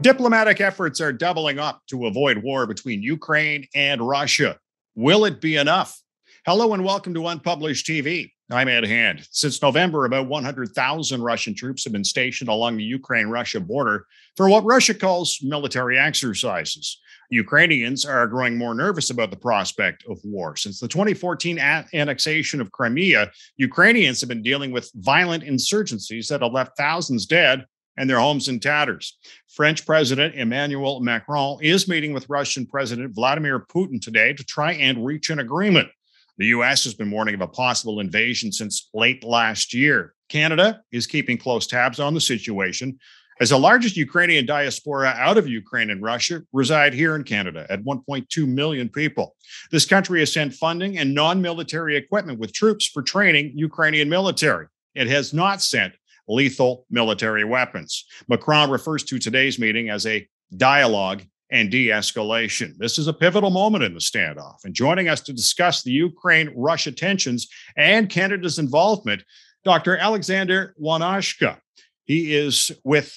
Diplomatic efforts are doubling up to avoid war between Ukraine and Russia. Will it be enough? Hello and welcome to Unpublished TV. I'm Ed Hand. Since November, about 100,000 Russian troops have been stationed along the Ukraine-Russia border for what Russia calls military exercises. Ukrainians are growing more nervous about the prospect of war. Since the 2014 annexation of Crimea, Ukrainians have been dealing with violent insurgencies that have left thousands dead and their homes in tatters. French President Emmanuel Macron is meeting with Russian President Vladimir Putin today to try and reach an agreement. The U.S. has been warning of a possible invasion since late last year. Canada is keeping close tabs on the situation, as the largest Ukrainian diaspora out of Ukraine and Russia reside here in Canada at 1.2 million people. This country has sent funding and non-military equipment with troops for training Ukrainian military. It has not sent lethal military weapons. Macron refers to today's meeting as a dialogue and de-escalation. This is a pivotal moment in the standoff. And joining us to discuss the Ukraine-Russia tensions and Canada's involvement, Dr. Alexander Wanashka. He is with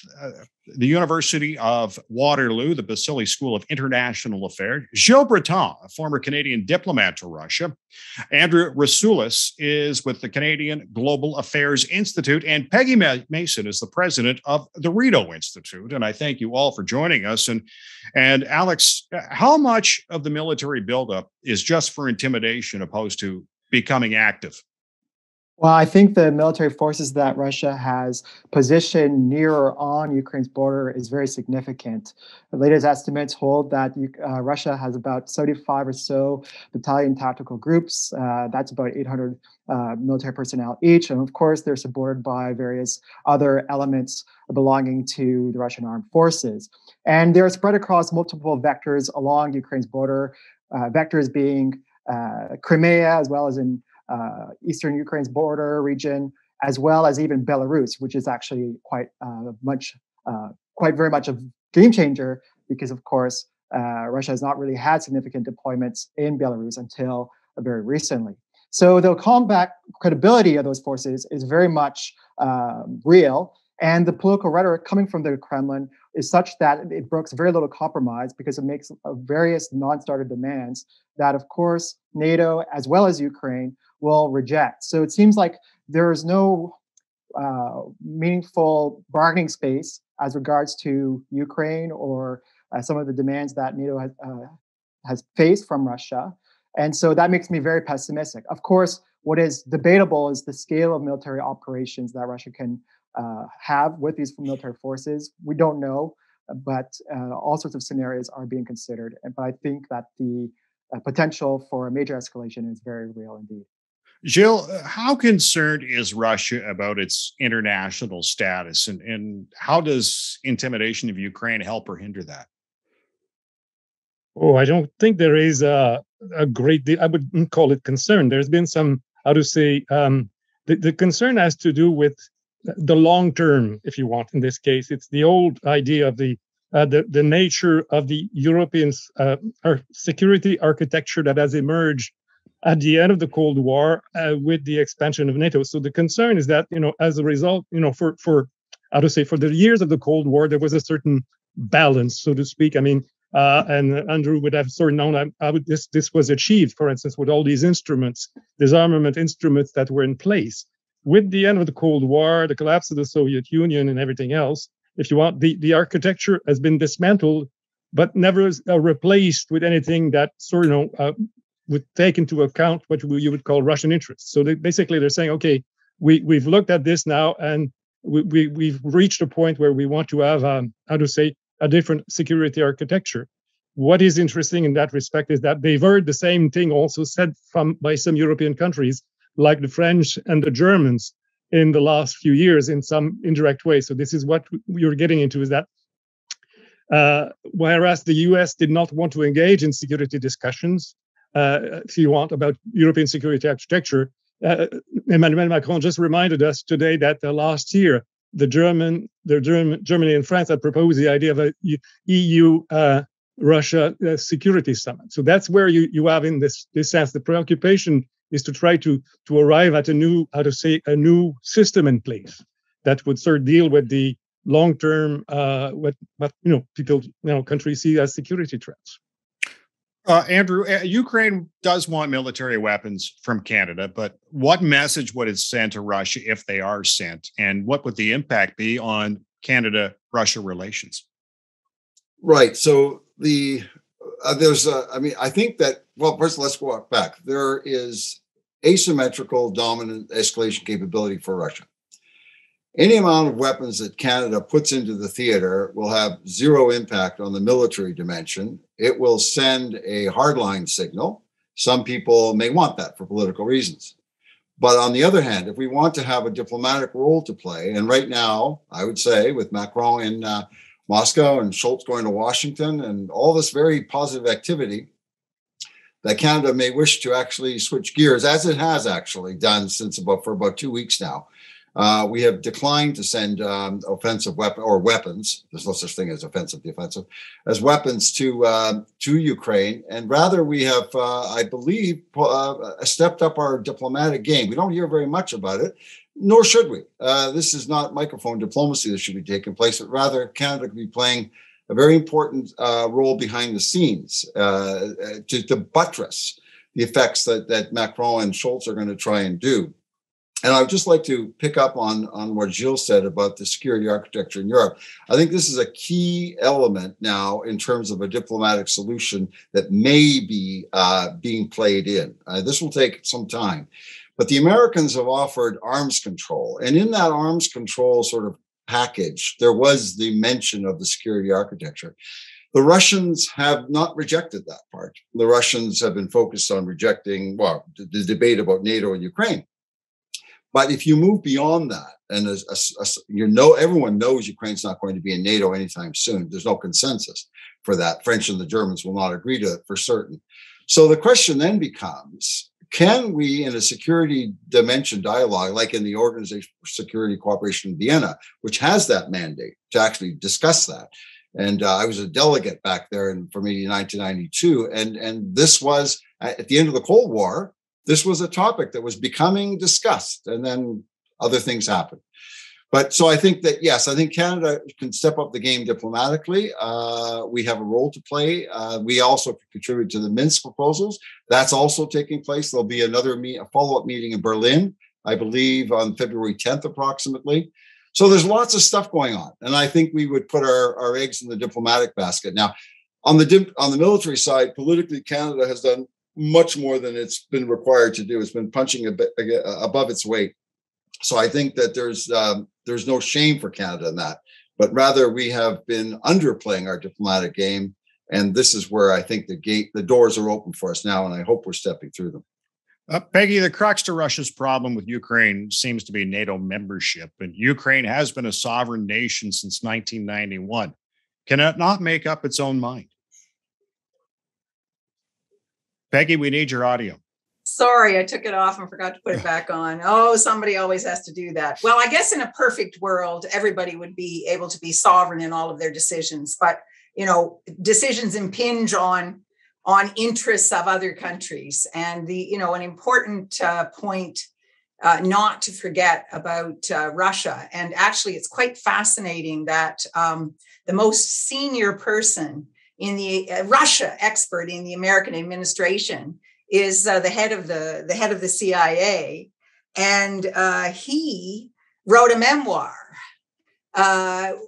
the University of Waterloo, the Basili School of International Affairs. Gilles Breton, a former Canadian diplomat to Russia. Andrew Rasoulis is with the Canadian Global Affairs Institute. And Peggy Mason is the president of the Rideau Institute. And I thank you all for joining us. And Alex, how much of the military buildup is just for intimidation opposed to becoming active? Well, I think the military forces that Russia has positioned near or on Ukraine's border is very significant. The latest estimates hold that Russia has about 75 or so battalion tactical groups. That's about 800 military personnel each. And of course, they're supported by various other elements belonging to the Russian armed forces. And they're spread across multiple vectors along Ukraine's border, vectors being Crimea, as well as in eastern Ukraine's border region, as well as even Belarus, which is actually quite very much a game changer because, of course, Russia has not really had significant deployments in Belarus until very recently. So the combat credibility of those forces is very much real. And the political rhetoric coming from the Kremlin is such that it brooks very little compromise because it makes various non-starter demands that, of course, NATO, as well as Ukraine, will reject. So it seems like there is no meaningful bargaining space as regards to Ukraine or some of the demands that NATO has faced from Russia. And so that makes me very pessimistic. Of course, what is debatable is the scale of military operations that Russia can have with these military forces. We don't know, but all sorts of scenarios are being considered. But I think that the potential for a major escalation is very real indeed. Gilles, how concerned is Russia about its international status, and how does intimidation of Ukraine help or hinder that? Oh, I don't think there is a great deal. I wouldn't call it concern. There's been some, the concern has to do with the long term, if you want. In this case, it's the old idea of the nature of the European security architecture that has emerged at the end of the Cold War with the expansion of NATO. So the concern is that, as a result, for the years of the Cold War, there was a certain balance, so to speak. I mean, and Andrew would have sort of known this was achieved, for instance, with all these instruments, disarmament instruments that were in place. With the end of the Cold War, the collapse of the Soviet Union and everything else, if you want, the architecture has been dismantled, but never replaced with anything that would take into account what you would call Russian interests. So they're saying, okay, we've looked at this now, and we've reached a point where we want to have a different security architecture. What is interesting in that respect is that they've heard the same thing also said by some European countries, like the French and the Germans in the last few years in some indirect way. So this is what you're getting into, is that whereas the US did not want to engage in security discussions, if you want, about European security architecture, Emmanuel Macron just reminded us today that last year, Germany and France had proposed the idea of a EU-Russia security summit. So that's where you have, in this sense, the preoccupation is to try to arrive at a new system in place that would sort of deal with the long-term what people countries see as security threats. Andrew, Ukraine does want military weapons from Canada, but what message would it send to Russia if they are sent, and what would the impact be on Canada-Russia relations? Right. So I think that, well, first let's go back. There is asymmetrical dominant escalation capability for Russia. Any amount of weapons that Canada puts into the theater will have zero impact on the military dimension. It will send a hardline signal. Some people may want that for political reasons. But on the other hand, if we want to have a diplomatic role to play, and right now, I would say with Macron in Moscow and Scholz going to Washington and all this very positive activity, that Canada may wish to actually switch gears, as it has actually done for about 2 weeks now. We have declined to send offensive weapons. There's no such thing as offensive, defensive, as weapons to Ukraine, and rather we have, I believe, stepped up our diplomatic game. We don't hear very much about it, nor should we. This is not microphone diplomacy that should be taking place, but rather Canada could be playing a very important role behind the scenes to buttress the effects that Macron and Scholz are going to try and do. And I would just like to pick up on what Gilles said about the security architecture in Europe. I think this is a key element now in terms of a diplomatic solution that may be being played in. This will take some time. But the Americans have offered arms control. And in that arms control sort of package, there was the mention of the security architecture. The Russians have not rejected that part. The Russians have been focused on rejecting, the debate about NATO and Ukraine. But if you move beyond that, and everyone knows Ukraine's not going to be in NATO anytime soon. There's no consensus for that. French and the Germans will not agree to it for certain. So the question then becomes, can we, in a security dimension dialogue, like in the Organization for Security Cooperation in Vienna, which has that mandate to actually discuss that? And I was a delegate back there from 1992, and this was at the end of the Cold War. This was a topic that was becoming discussed, and then other things happened. But so I think that, yes, I think Canada can step up the game diplomatically. We have a role to play. We also contribute to the Minsk proposals. That's also taking place. There'll be a follow-up meeting in Berlin, I believe, on February 10th, approximately. So there's lots of stuff going on. And I think we would put our eggs in the diplomatic basket. Now, on the military side, politically, Canada has done much more than it's been required to do. It's been punching a bit above its weight. So I think that there's no shame for Canada in that, but rather we have been underplaying our diplomatic game. And this is where I think the doors are open for us now, and I hope we're stepping through them. Peggy, the crux to Russia's problem with Ukraine seems to be NATO membership, and Ukraine has been a sovereign nation since 1991. Can it not make up its own mind? Peggy, we need your audio. Sorry, I took it off and forgot to put it back on. Oh, somebody always has to do that. Well, I guess in a perfect world, everybody would be able to be sovereign in all of their decisions. But, decisions impinge on interests of other countries. And an important point not to forget about Russia. And actually, it's quite fascinating that the most senior person in the Russia expert in the American administration is the head of the CIA, and he wrote a memoir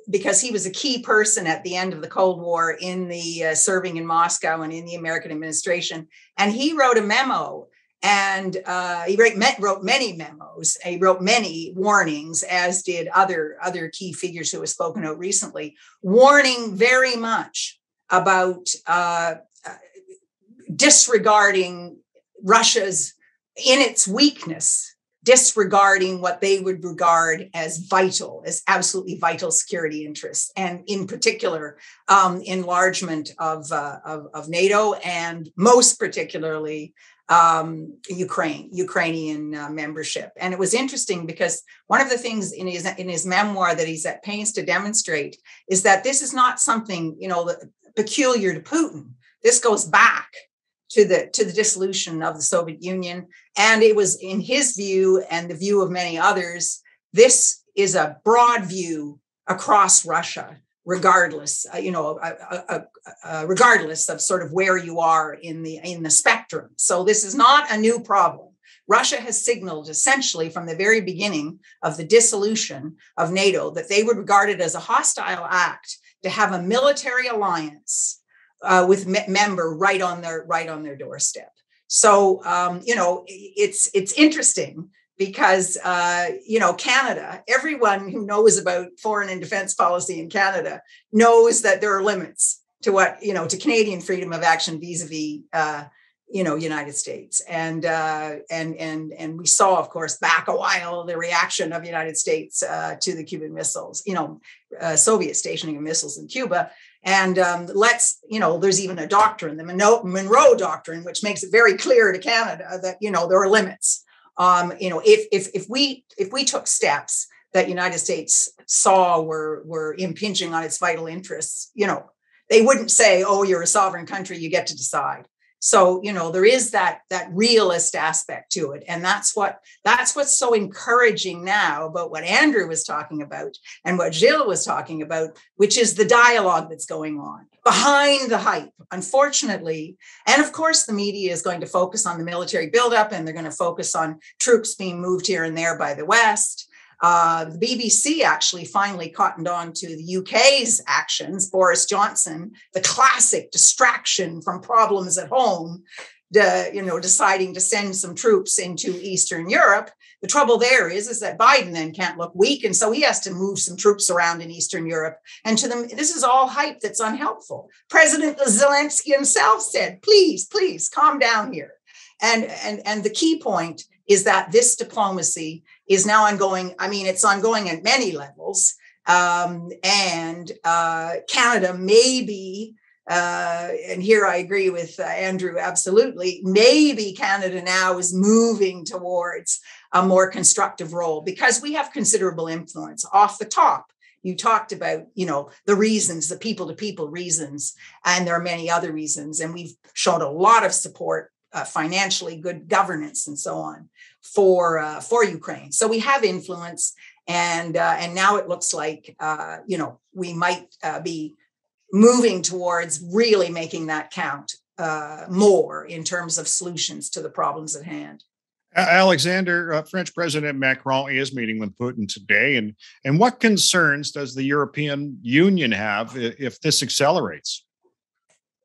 because he was a key person at the end of the Cold War in the serving in Moscow and in the American administration. And he wrote a memo, and he wrote many memos. He wrote many warnings, as did other key figures who have spoken out recently, warning very much about disregarding Russia's, in its weakness, disregarding what they would regard as absolutely vital security interests, and in particular, enlargement of NATO, and most particularly Ukrainian membership. And it was interesting because one of the things in his memoir that he's at pains to demonstrate is that this is not something peculiar to Putin. This goes back to the dissolution of the Soviet Union. And it was, in his view and the view of many others, this is a broad view across Russia, regardless, regardless of sort of where you are in the spectrum. So this is not a new problem. Russia has signaled essentially from the very beginning of the dissolution of NATO that they would regard it as a hostile act to have a military alliance with member right on their doorstep. So it's interesting because Canada, everyone who knows about foreign and defense policy in Canada knows that there are limits to what to Canadian freedom of action vis-a-vis United States, and we saw, of course, back a while the reaction of the United States to the Cuban missiles, Soviet stationing of missiles in Cuba, and there's even a doctrine, the Monroe Doctrine, which makes it very clear to Canada that there are limits. If we took steps that United States saw were impinging on its vital interests, they wouldn't say, "Oh, you're a sovereign country, you get to decide." So, there is that realist aspect to it. And that's what's so encouraging now about what Andrew was talking about and what Gilles was talking about, which is the dialogue that's going on behind the hype, unfortunately. And of course, the media is going to focus on the military buildup, and they're going to focus on troops being moved here and there by the West. The BBC actually finally cottoned on to the UK's actions. Boris Johnson, the classic distraction from problems at home, deciding to send some troops into Eastern Europe. The trouble there is that Biden then can't look weak, and so he has to move some troops around in Eastern Europe. And to them, this is all hype that's unhelpful. President Zelensky himself said, "Please, calm down here." And the key point is that this diplomacy is now ongoing. I mean, it's ongoing at many levels. And Canada may be, and here I agree with Andrew, absolutely, maybe Canada now is moving towards a more constructive role because we have considerable influence off the top. You talked about, the reasons, the people-to-people reasons, and there are many other reasons. And we've shown a lot of support, financially, good governance, and so on for Ukraine. So we have influence, and now it looks like we might be moving towards really making that count more in terms of solutions to the problems at hand. Alexander, French President Macron is meeting with Putin today, and what concerns does the European Union have if this accelerates?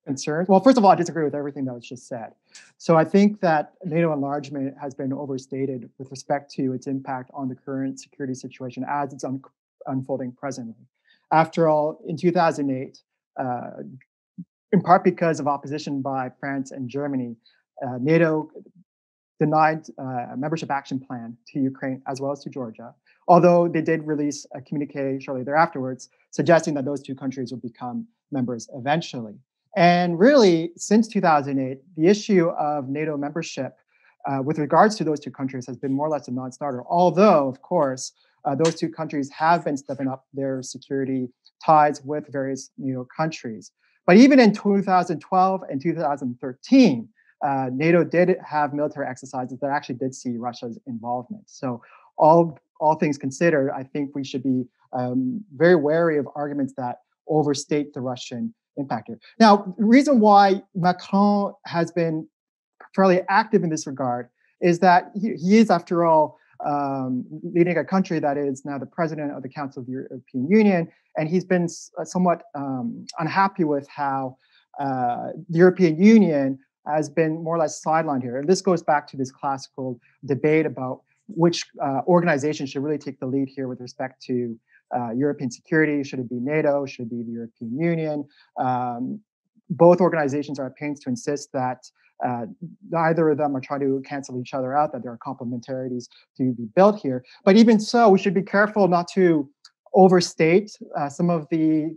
Concerns? Well, first of all, I disagree with everything that was just said. So I think that NATO enlargement has been overstated with respect to its impact on the current security situation as it's unfolding presently. After all, in 2008, in part because of opposition by France and Germany, NATO denied a membership action plan to Ukraine as well as to Georgia, although they did release a communique shortly thereafterwards suggesting that those two countries would become members eventually. And really, since 2008, the issue of NATO membership with regards to those two countries has been more or less a non-starter, although, of course, those two countries have been stepping up their security ties with various NATO countries. But even in 2012 and 2013, NATO did have military exercises that actually did see Russia's involvement. So all things considered, I think we should be very wary of arguments that overstate the Russian impact here. Now, the reason why Macron has been fairly active in this regard is that he is, after all, leading a country that is now the president of the Council of the European Union, and he's been somewhat unhappy with how the European Union has been more or less sidelined here. And this goes back to this classical debate about which organization should really take the lead here with respect to European security. Should it be NATO? Should it be the European Union? Both organizations are at pains to insist that neither of them are trying to cancel each other out, that there are complementarities to be built here. But even so, we should be careful not to overstate some of the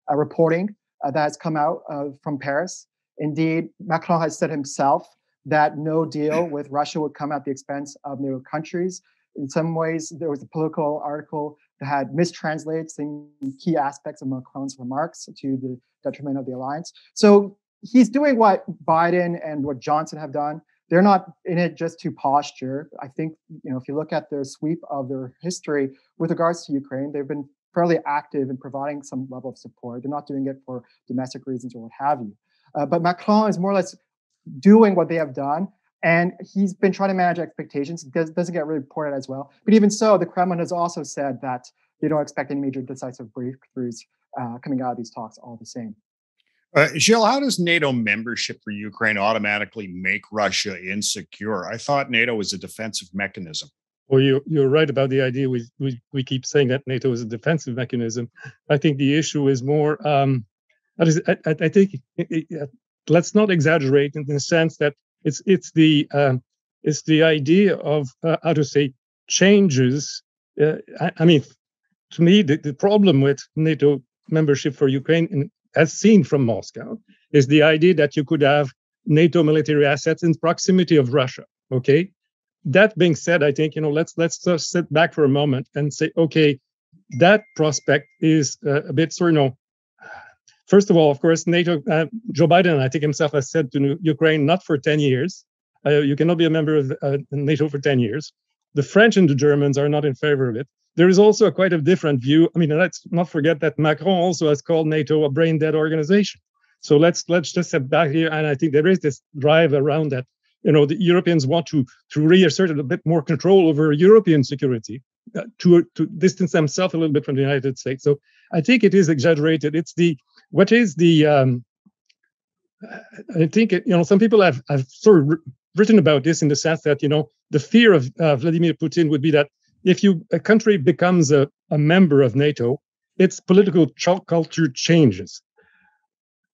reporting that has come out from Paris. Indeed, Macron has said himself that no deal with Russia would come at the expense of NATO countries. In some ways, there was a political article that had mistranslated some key aspects of Macron's remarks to the detriment of the alliance. So he's doing what Biden and what Johnson have done. They're not in it just to posture. I think, if you look at their sweep of their history with regards to Ukraine, they've been fairly active in providing some level of support. They're not doing it for domestic reasons or what have you. But Macron is more or less doing what they have done. And he's been trying to manage expectations. It doesn't get really reported as well. But even so, the Kremlin has also said that they don't expect any major decisive breakthroughs coming out of these talks all the same. Gilles, how does NATO membership for Ukraine automatically make Russia insecure? I thought NATO was a defensive mechanism. Well, you're right about the idea. We keep saying that NATO is a defensive mechanism. I think the issue is more. I think let's not exaggerate in the sense that it's the idea of how to say changes. I mean, to me, the problem with NATO membership for Ukraine, as seen from Moscow, is the idea that you could have NATO military assets in proximity of Russia. Okay. That being said, I think let's just sit back for a moment and say, okay, that prospect is a bit sort of. First of all, of course, NATO. Joe Biden, I think himself, has said to Ukraine, not for 10 years. You cannot be a member of NATO for 10 years. The French and the Germans are not in favor of it. There is also quite a different view. I mean, let's not forget that Macron also has called NATO a brain-dead organization. So let's just sit back here, and I think there is this drive around that. The Europeans want to reassert a bit more control over European security, to distance themselves a little bit from the United States. So I think it is exaggerated. It's I think some people have sort of written about this in the sense that the fear of Vladimir Putin would be that if a country becomes a member of NATO, its political culture changes.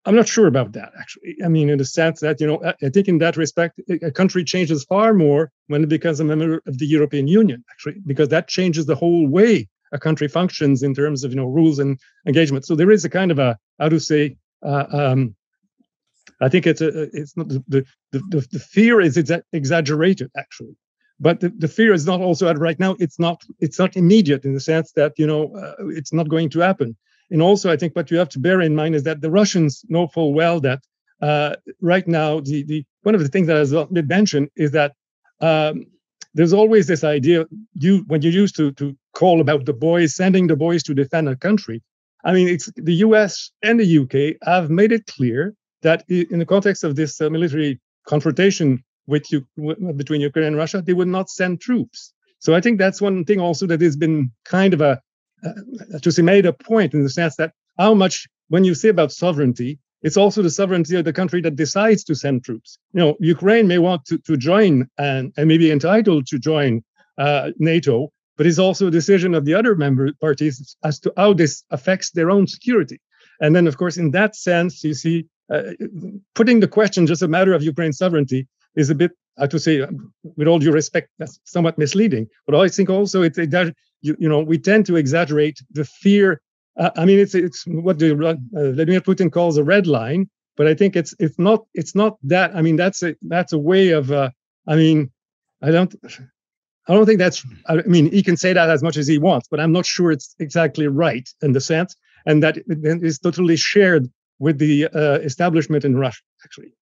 I'm not sure about that, actually. I mean, in the sense that, I think in that respect, a country changes far more when it becomes a member of the European Union, actually, because that changes the whole way a country functions in terms of, rules and engagement. So there is a kind of I think it's not the fear is exaggerated, actually. But the fear is not also right now. It's not immediate in the sense that it's not going to happen. And also, I think what you have to bear in mind is that the Russians know full well that right now the one of the things that has been mentioned is that there's always this idea when you used to call about sending the boys to defend a country. I mean, it's the U.S. and the U.K. have made it clear that in the context of this military confrontation between Ukraine and Russia, they would not send troops. So I think that's one thing also that has been kind of made a point in the sense that how much, when you say about sovereignty, it's also the sovereignty of the country that decides to send troops. Ukraine may want to join and may be entitled to join NATO, but it's also a decision of the other member parties as to how this affects their own security. And then, of course, in that sense, you see, putting the question just a matter of Ukraine's sovereignty is a bit, with all due respect, that's somewhat misleading. But I think also we tend to exaggerate the fear. I mean, it's what Vladimir Putin calls a red line, but I think it's not that. I mean, that's a way of. I don't think that's. I mean, he can say that as much as he wants, but I'm not sure it's exactly right in the sense, and that it is totally shared with the establishment in Russia, actually.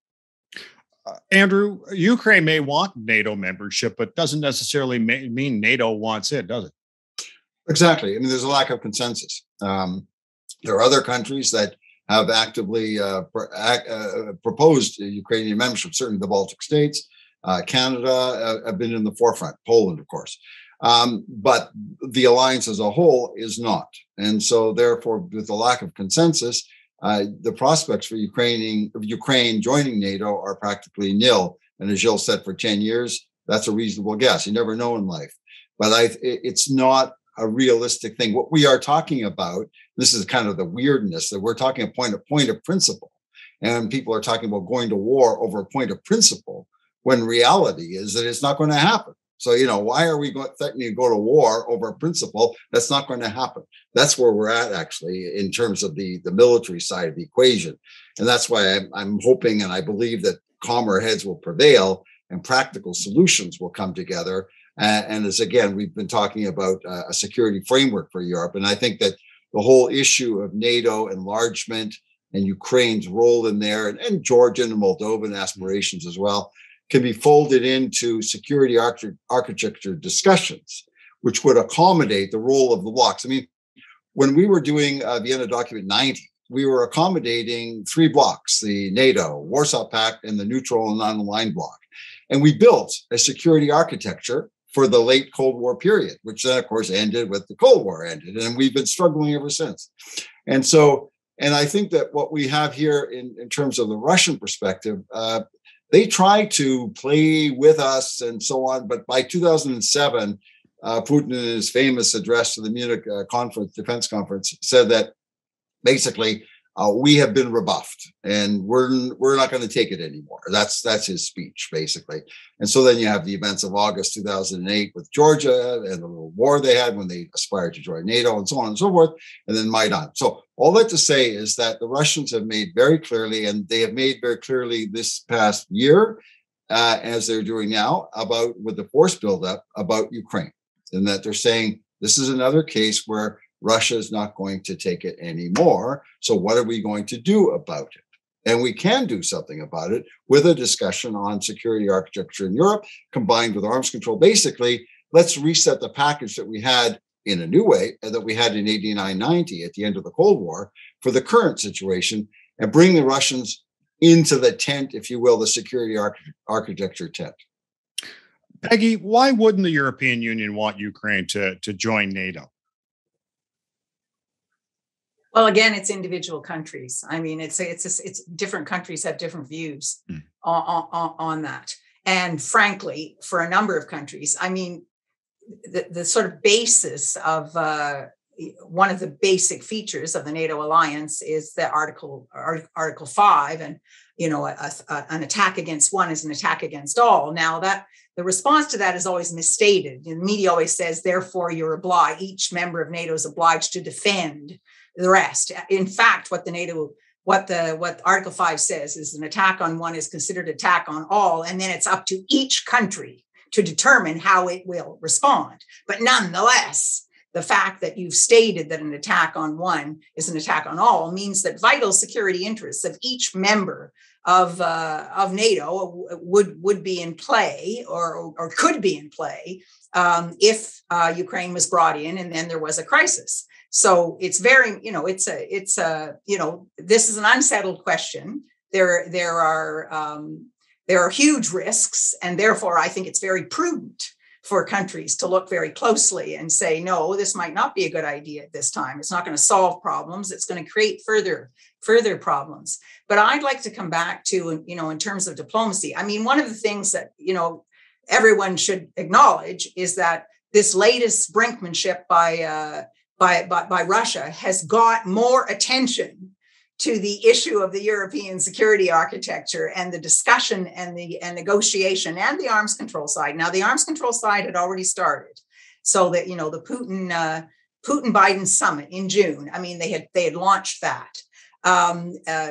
Andrew, Ukraine may want NATO membership, but doesn't necessarily mean NATO wants it, does it? Exactly. I mean, there's a lack of consensus. There are other countries that have actively proposed Ukrainian membership, certainly the Baltic states. Canada have been in the forefront, Poland, of course. But the alliance as a whole is not. And so, therefore, with the lack of consensus, the prospects for Ukraine joining NATO are practically nil. And as Gilles said, for 10 years, that's a reasonable guess. You never know in life. But it's not a realistic thing. What we are talking about, this is kind of the weirdness, that we're talking a point of principle. And people are talking about going to war over a point of principle, when reality is that it's not going to happen. So, why are we threatening to go to war over a principle? That's not going to happen. That's where we're at, actually, in terms of the military side of the equation. And that's why I'm hoping and I believe that calmer heads will prevail and practical solutions will come together. And as, again, we've been talking about a security framework for Europe. And I think that the whole issue of NATO enlargement and Ukraine's role in there, and Georgian and Moldovan aspirations as well, can be folded into security architecture discussions, which would accommodate the role of the blocs. I mean, when we were doing Vienna Document 90, we were accommodating 3 blocks, the NATO, Warsaw Pact, and the neutral and non-aligned bloc. And we built a security architecture for the late Cold War period, which then, of course, ended with the Cold War ended. And we've been struggling ever since. And so, and I think that what we have here in terms of the Russian perspective, they try to play with us and so on. But by 2007, Putin, in his famous address to the Munich Defense Conference, said that basically we have been rebuffed and we're not going to take it anymore. That's his speech, basically. And so then you have the events of August 2008 with Georgia and the little war they had when they aspired to join NATO and so on and so forth, and then Maidan. So all that to say is that the Russians have made very clearly, and they have made very clearly this past year, as they're doing now, about with the force buildup about Ukraine, and that they're saying this is another case where Russia is not going to take it anymore. So what are we going to do about it? And we can do something about it with a discussion on security architecture in Europe, combined with arms control. Basically, let's reset the package that we had in a new way, and that we had in 89-90 at the end of the Cold War for the current situation, and bring the Russians into the tent, if you will, the security architecture tent. Peggy, why wouldn't the European Union want Ukraine to join NATO? Well, again, it's individual countries. I mean, it's different countries have different views on that. And frankly, for a number of countries, I mean, the sort of basis of one of the basic features of the NATO alliance is the Article 5, and an attack against one is an attack against all. Now that the response to that is always misstated. The media always says, therefore, each member of NATO is obliged to defend the rest. In fact, what Article 5 says is an attack on one is considered attack on all, and then it's up to each country to determine how it will respond. But nonetheless, the fact that you've stated that an attack on one is an attack on all means that vital security interests of each member of NATO would be in play or could be in play if Ukraine was brought in and then there was a crisis. So it's very, this is an unsettled question. There are huge risks, and therefore I think it's very prudent for countries to look very closely and say, no, this might not be a good idea at this time. It's not going to solve problems. It's going to create further problems. But I'd like to come back to, in terms of diplomacy. I mean, one of the things that, everyone should acknowledge is that this latest brinkmanship by Russia has got more attention to the issue of the European security architecture and the discussion and the negotiation and the arms control side. Now, the arms control side had already started, so that the Putin-Biden summit in June. I mean, they had launched that.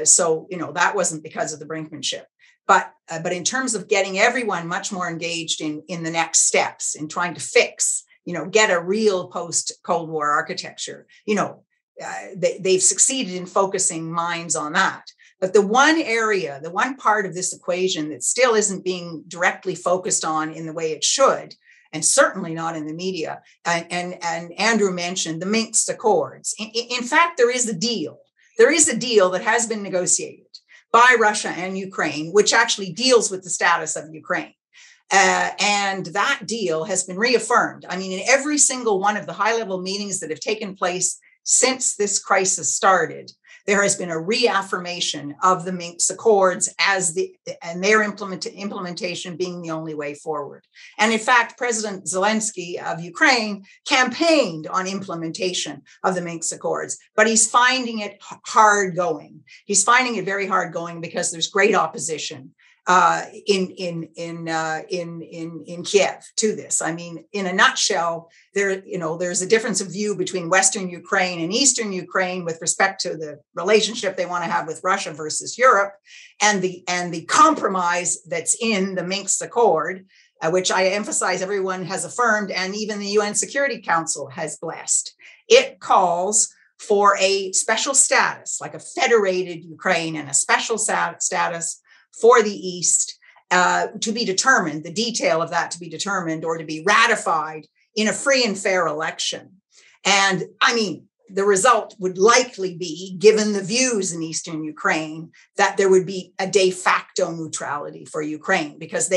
So that wasn't because of the brinkmanship. But in terms of getting everyone much more engaged in the next steps, in trying to fix, get a real post-Cold War architecture, they've succeeded in focusing minds on that. But the one part of this equation that still isn't being directly focused on in the way it should, and certainly not in the media, and Andrew mentioned the Minsk Accords. In fact, there is a deal. There is a deal that has been negotiated by Russia and Ukraine, which actually deals with the status of Ukraine. And that deal has been reaffirmed. I mean, in every single one of the high-level meetings that have taken place since this crisis started, there has been a reaffirmation of the Minsk Accords and their implementation being the only way forward. And in fact, President Zelensky of Ukraine campaigned on implementation of the Minsk Accords, but he's finding it hard going. He's finding it very hard going because there's great opposition in Kiev to this. I mean, in a nutshell, there's a difference of view between Western Ukraine and Eastern Ukraine with respect to the relationship they want to have with Russia versus Europe, and the compromise that's in the Minsk Accord, which I emphasize everyone has affirmed, and even the UN Security Council has blessed. It calls for a special status, like a federated Ukraine, and a special status for the East to be determined, the detail of that to be determined or to be ratified in a free and fair election. And I mean, the result would likely be, given the views in Eastern Ukraine, that there would be a de facto neutrality for Ukraine, because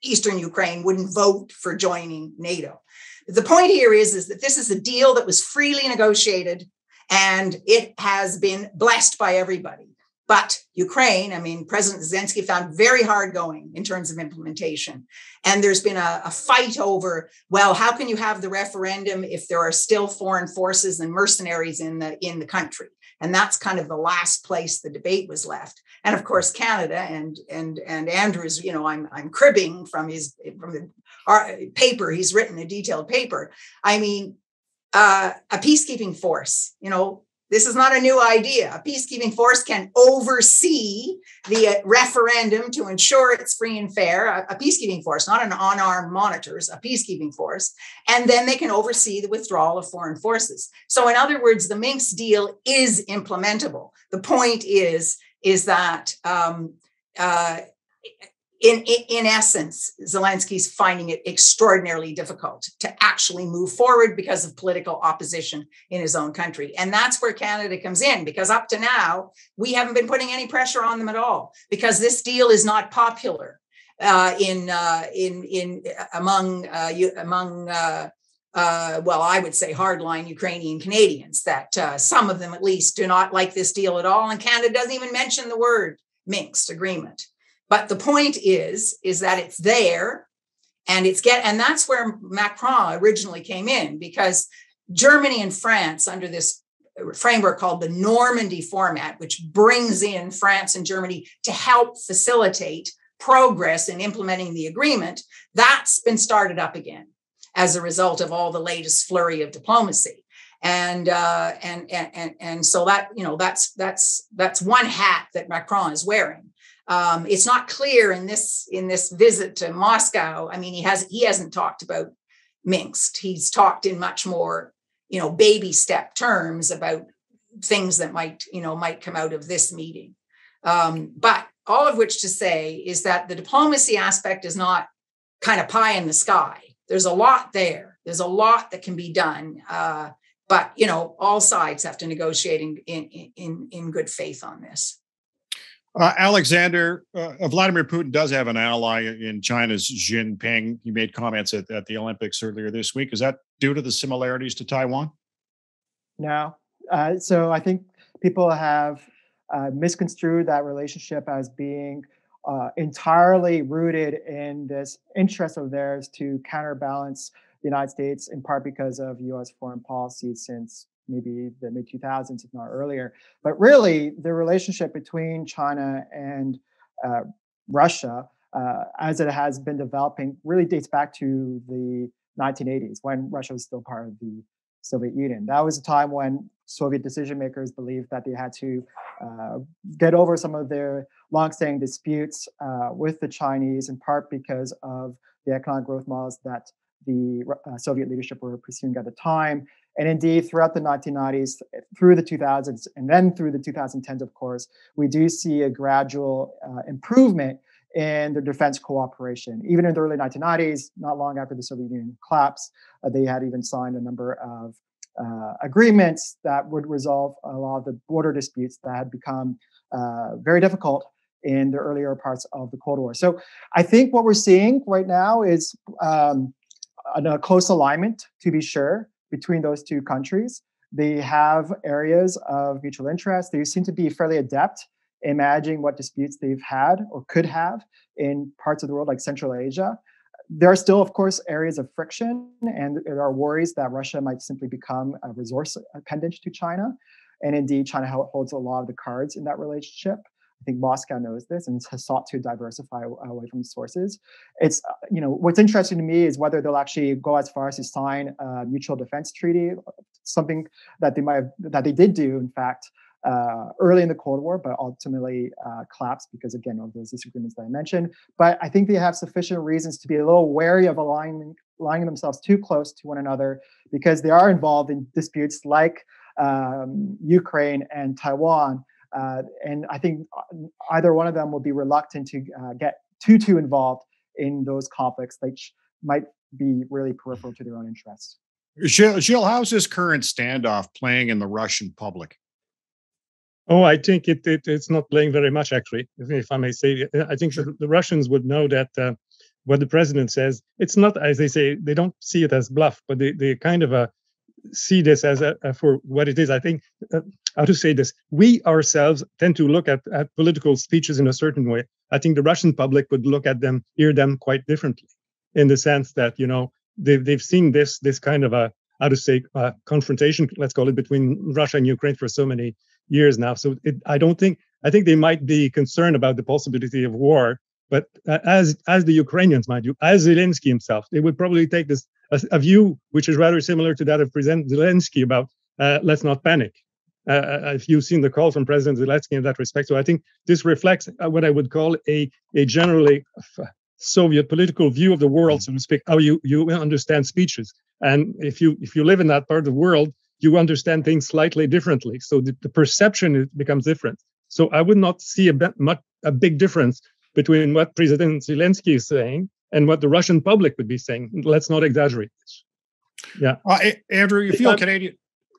Eastern Ukraine wouldn't vote for joining NATO. The point here is that this is a deal that was freely negotiated, and it has been blessed by everybody. But Ukraine, I mean, President Zelensky found very hard going in terms of implementation. And there's been a fight over, well, how can you have the referendum if there are still foreign forces and mercenaries in the country? And that's kind of the last place the debate was left. And of course, Canada and Andrew's, I'm cribbing from the paper. He's written a detailed paper. I mean, a peacekeeping force, this is not a new idea. A peacekeeping force can oversee the referendum to ensure it's free and fair. A peacekeeping force, not an unarmed monitors, a peacekeeping force. And then they can oversee the withdrawal of foreign forces. So in other words, the Minsk deal is implementable. The point is that in essence, Zelensky's finding it extraordinarily difficult to actually move forward because of political opposition in his own country. And that's where Canada comes in, because up to now, we haven't been putting any pressure on them at all, because this deal is not popular among I would say hardline Ukrainian Canadians, that some of them at least do not like this deal at all. And Canada doesn't even mention the word Minsk agreement. But the point is that it's there, and and that's where Macron originally came in, because Germany and France, under this framework called the Normandy format, which brings in France and Germany to help facilitate progress in implementing the agreement, that's been started up again as a result of all the latest flurry of diplomacy. And so that's one hat that Macron is wearing. It's not clear in this visit to Moscow. I mean, he hasn't talked about Minsk. He's talked in much more, baby step terms about things that might come out of this meeting. But all of which to say is that the diplomacy aspect is not kind of pie in the sky. There's a lot there. There's a lot that can be done. But all sides have to negotiate in good faith on this. Alexander, Vladimir Putin does have an ally in China's Xi Jinping. He made comments at the Olympics earlier this week. Is that due to the similarities to Taiwan? No. So I think people have misconstrued that relationship as being entirely rooted in this interest of theirs to counterbalance the United States, in part because of U.S. foreign policy since maybe the mid-2000s, if not earlier. But really, the relationship between China and Russia, as it has been developing, really dates back to the 1980s, when Russia was still part of the Soviet Union. That was a time when Soviet decision makers believed that they had to get over some of their longstanding disputes with the Chinese, in part because of the economic growth models that the Soviet leadership were pursuing at the time. And indeed, throughout the 1990s, through the 2000s, and then through the 2010s, of course, we do see a gradual improvement in their defense cooperation. Even in the early 1990s, not long after the Soviet Union collapsed, they had even signed a number of agreements that would resolve a lot of the border disputes that had become very difficult in the earlier parts of the Cold War. So I think what we're seeing right now is a close alignment, to be sure, between those two countries. They have areas of mutual interest. They seem to be fairly adept in managing what disputes they've had or could have in parts of the world like Central Asia. There are still, of course, areas of friction, and there are worries that Russia might simply become a resource appendage to China. And indeed, China holds a lot of the cards in that relationship. I think Moscow knows this and has sought to diversify away from sources. It's, what's interesting to me is whether they'll actually go as far as to sign a mutual defense treaty, something that they did do, in fact, early in the Cold War, but ultimately collapsed because, again, of those disagreements that I mentioned. But I think they have sufficient reasons to be a little wary of aligning themselves too close to one another, because they are involved in disputes like Ukraine and Taiwan. And I think either one of them will be reluctant to get too involved in those conflicts, which might be really peripheral to their own interests. Gilles, how's this current standoff playing in the Russian public? Oh, I think it's not playing very much, actually, if I may say. I think the Russians would know that what the president says, it's not, as they say, they don't see it as bluff, but they kind of see this as for what it is. I think, how to say this, we ourselves tend to look at political speeches in a certain way. I think the Russian public would look at them, hear them quite differently, in the sense that, they've seen this kind of how to say, confrontation, let's call it, between Russia and Ukraine for so many years now. So I think they might be concerned about the possibility of war, but as the Ukrainians, mind you, as Zelensky himself, they would probably take this a view which is rather similar to that of President Zelensky about let's not panic. If you've seen the call from President Zelensky in that respect. So I think this reflects what I would call a generally Soviet political view of the world, so to speak, how you understand speeches. And if you live in that part of the world, you understand things slightly differently. So the perception becomes different. So I would not see a big difference between what President Zelensky is saying and what the Russian public would be saying. Let's not exaggerate this. Yeah. Andrew, you feel Canadian?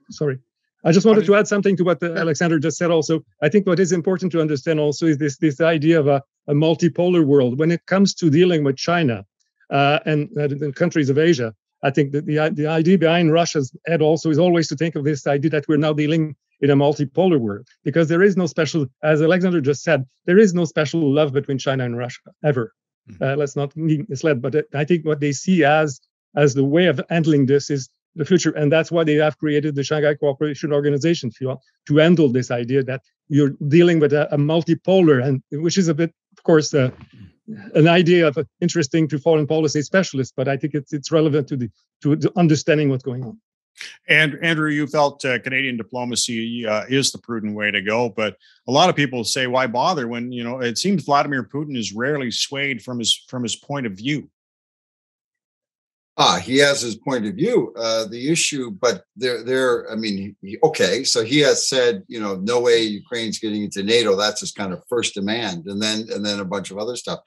Sorry. I just wanted to add something to what Alexander just said also. I think what is important to understand also is this idea of a multipolar world. When it comes to dealing with China and the countries of Asia, I think that the idea behind Russia's head also is always to think of this idea that we're now dealing in a multipolar world, because there is no special, as Alexander just said, there is no special love between China and Russia, ever. Let's not be misled. But I think what they see as the way of handling this is the future. And that's why they have created the Shanghai Cooperation Organization, if you want, to handle this idea that you're dealing with a multipolar, and which is a bit, of course, an idea of interesting to foreign policy specialists, but I think it's relevant to the understanding what's going on. And Andrew, you felt Canadian diplomacy is the prudent way to go, but a lot of people say, why bother when it seems Vladimir Putin is rarely swayed from his point of view. He has his point of view. The issue, but okay, so he has said, no way Ukraine's getting into NATO. That's his kind of first demand, and then a bunch of other stuff.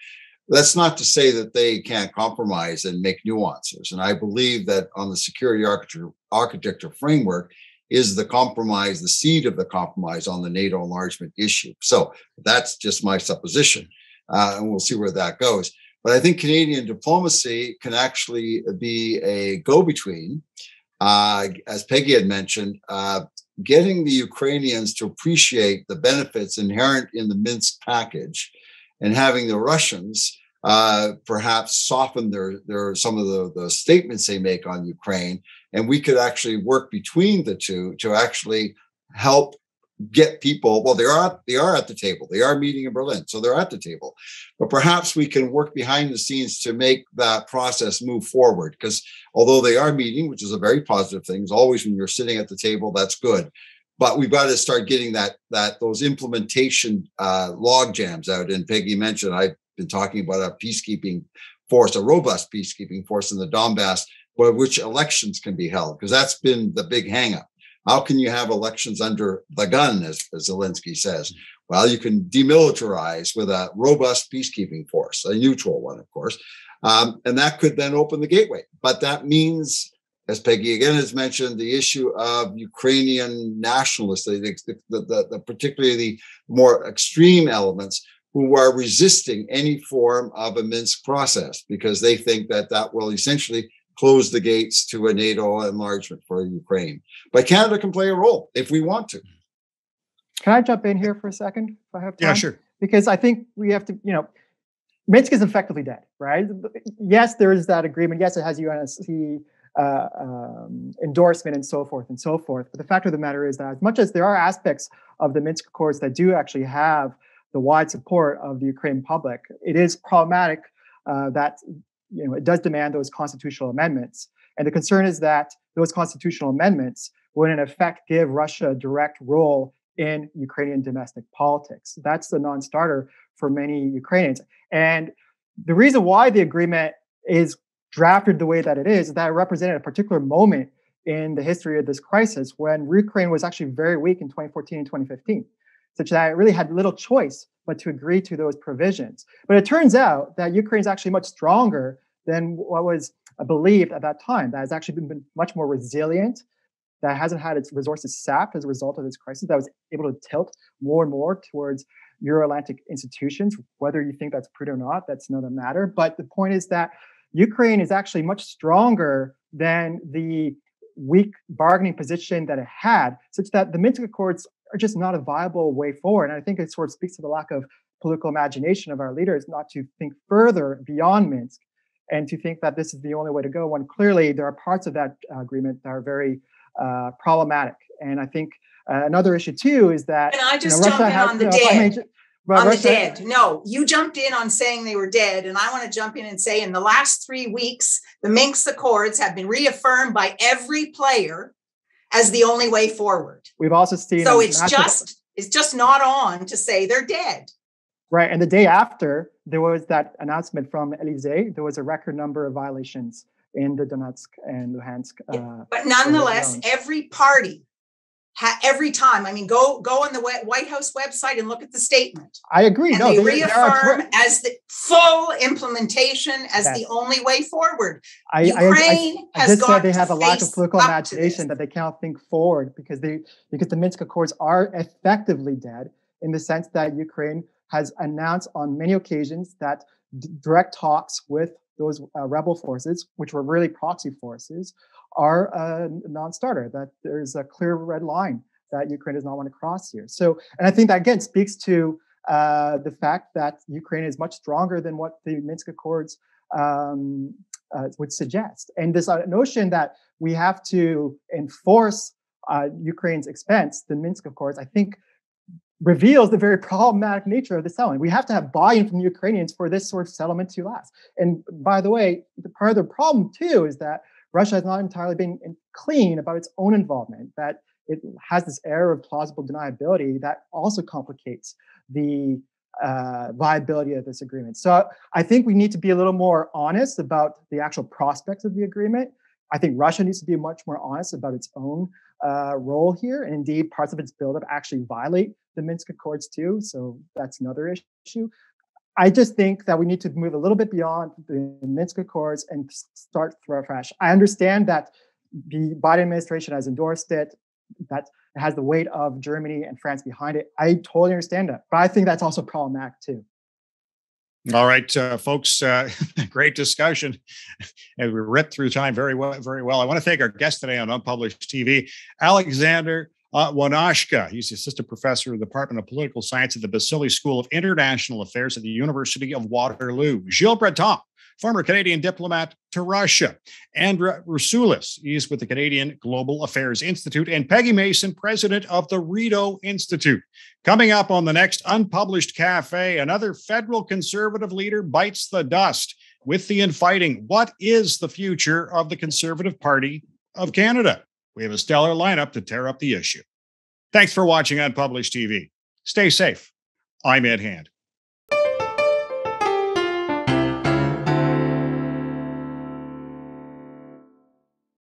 That's not to say that they can't compromise and make nuances. And I believe that on the security architecture framework is the compromise, the seed of the compromise on the NATO enlargement issue. So that's just my supposition, and we'll see where that goes. But I think Canadian diplomacy can actually be a go-between, as Peggy had mentioned, getting the Ukrainians to appreciate the benefits inherent in the Minsk package, and having the Russians perhaps soften their some of the statements they make on Ukraine, and we could actually work between the two to actually help get people. Well, they are at the table. They are meeting in Berlin, so they're at the table. But perhaps we can work behind the scenes to make that process move forward. Because although they are meeting, which is a very positive thing, always when you're sitting at the table, that's good. But we've got to start getting those implementation log jams out. And Peggy mentioned, I've been talking about a peacekeeping force, a robust peacekeeping force in the Donbass, by which elections can be held, because that's been the big hangup. How can you have elections under the gun, as Zelensky says? Well, you can demilitarize with a robust peacekeeping force, a neutral one, of course, and that could then open the gateway. But that means, as Peggy again has mentioned, the issue of Ukrainian nationalists, particularly the more extreme elements, who are resisting any form of a Minsk process because they think that will essentially close the gates to a NATO enlargement for Ukraine. But Canada can play a role if we want to. Can I jump in here for a second, if I have time? Yeah, sure. Because I think we have to, Minsk is effectively dead, right? Yes, there is that agreement. Yes, it has UNSC endorsement and so forth and so forth. But the fact of the matter is that as much as there are aspects of the Minsk Accords that do actually have the wide support of the Ukrainian public, it is problematic that it does demand those constitutional amendments. And the concern is that those constitutional amendments would in effect give Russia a direct role in Ukrainian domestic politics. That's the non-starter for many Ukrainians. And the reason why the agreement is drafted the way that it is that it represented a particular moment in the history of this crisis when Ukraine was actually very weak in 2014 and 2015, such that it really had little choice but to agree to those provisions. But it turns out that Ukraine is actually much stronger than what was believed at that time that has actually been much more resilient, that hasn't had its resources sapped as a result of this crisis, that was able to tilt more and more towards Euro-Atlantic institutions. Whether you think that's prudent or not, that's another matter. But the point is that Ukraine is actually much stronger than the weak bargaining position that it had, such that the Minsk Accords are just not a viable way forward. And I think it sort of speaks to the lack of political imagination of our leaders not to think further beyond Minsk and to think that this is the only way to go, when clearly there are parts of that agreement that are very problematic. And I think another issue too is that— Can I just jump in on the dead? On the dead. No, you jumped in on saying they were dead. And I want to jump in and say in the last 3 weeks, the Minsk Accords have been reaffirmed by every player as the only way forward. We've also seen— So it's just not on to say they're dead. Right. And the day after there was that announcement from Elysee, there was a record number of violations in the Donetsk and Luhansk. But nonetheless, every party, every time, I mean, go on the White House website and look at the statement. I agree. And they reaffirm as the full implementation as the only way forward. Ukraine has just got said they have a lack of political up imagination, that they cannot think forward because the Minsk Accords are effectively dead, in the sense that Ukraine has announced on many occasions that direct talks with those rebel forces, which were really proxy forces, are a non-starter, that there's a clear red line that Ukraine does not want to cross here. So, and I think that again speaks to the fact that Ukraine is much stronger than what the Minsk Accords would suggest. And this notion that we have to enforce Ukraine's expense, the Minsk Accords, I think reveals the very problematic nature of the settlement. We have to have buy-in from the Ukrainians for this sort of settlement to last. And by the way, part of the problem too is that Russia has not entirely been clean about its own involvement, that it has this air of plausible deniability that also complicates the viability of this agreement. So I think we need to be a little more honest about the actual prospects of the agreement. I think Russia needs to be much more honest about its own role here. And indeed, parts of its buildup actually violate the Minsk Accords too. So that's another issue. I just think that we need to move a little bit beyond the Minsk Accords and start fresh. I understand that the Biden administration has endorsed it, that it has the weight of Germany and France behind it. I totally understand that, but I think that's also problematic too. All right, folks, great discussion. And we ripped through time very well, very well. I want to thank our guest today on Unpublished TV, Alexander Wanashka. He's the assistant professor of the Department of Political Science at the Basile School of International Affairs at the University of Waterloo. Gilles Breton, former Canadian diplomat to Russia. Andra Rusoulis, he's with the Canadian Global Affairs Institute. And Peggy Mason, president of the Rideau Institute. Coming up on the next Unpublished Cafe, another federal conservative leader bites the dust with the infighting. What is the future of the Conservative Party of Canada? We have a stellar lineup to tear up the issue. Thanks for watching Unpublished TV. Stay safe. I'm Ed Hand.